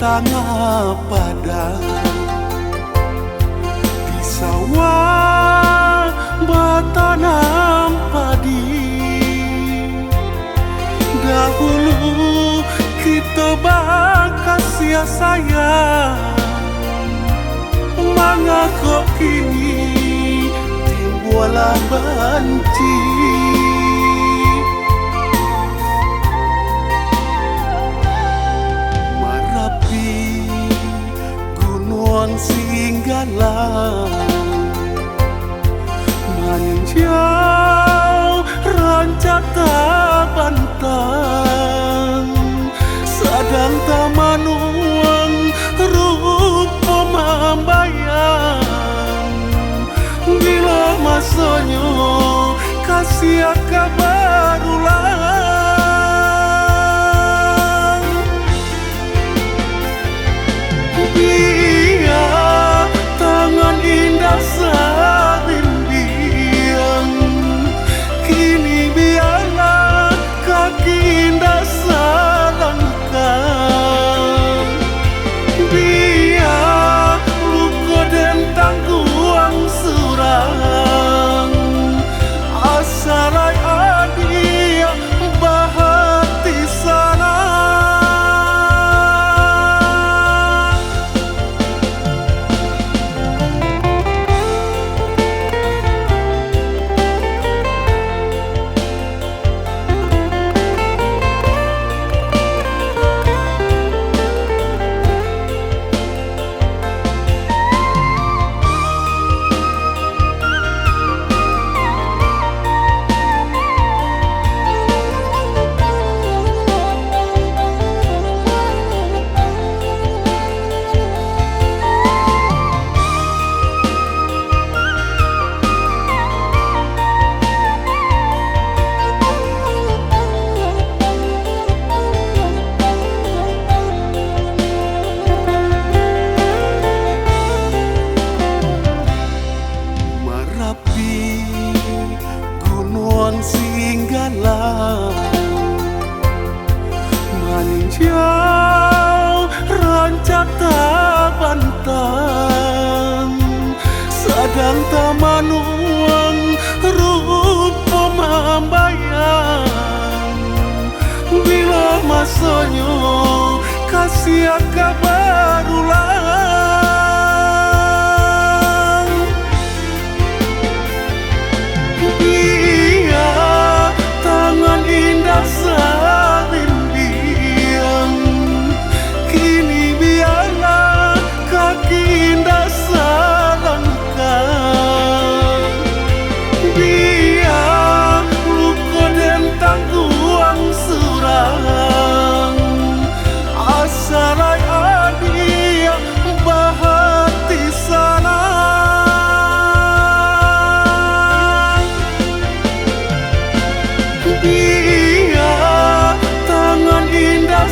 tangga pada di sawah bertanam padi. Dahulu kita berkasih sayang, mengapa kini timbul benci? Merapi gunung Singgala meninjau rancak bantang, sedang tamanuang rupa membayang. Bila masanya kasih kabar ulang, biar tangan indah sabimbiang, kini biarlah kaki indah selangkah. Biar luka dan tangguang surang, asarai adia bahati sana. Gunung Singgala meninjau rancak bantang, sedang tamanuang rupa membayang. Bila masanya kasih kabar ulang, biar tangan indah sabimbiang, kini biarlah kaki indah selangkah. Biar luka dan tangguang surang, asarai adia bahati sana. Biar tangan indah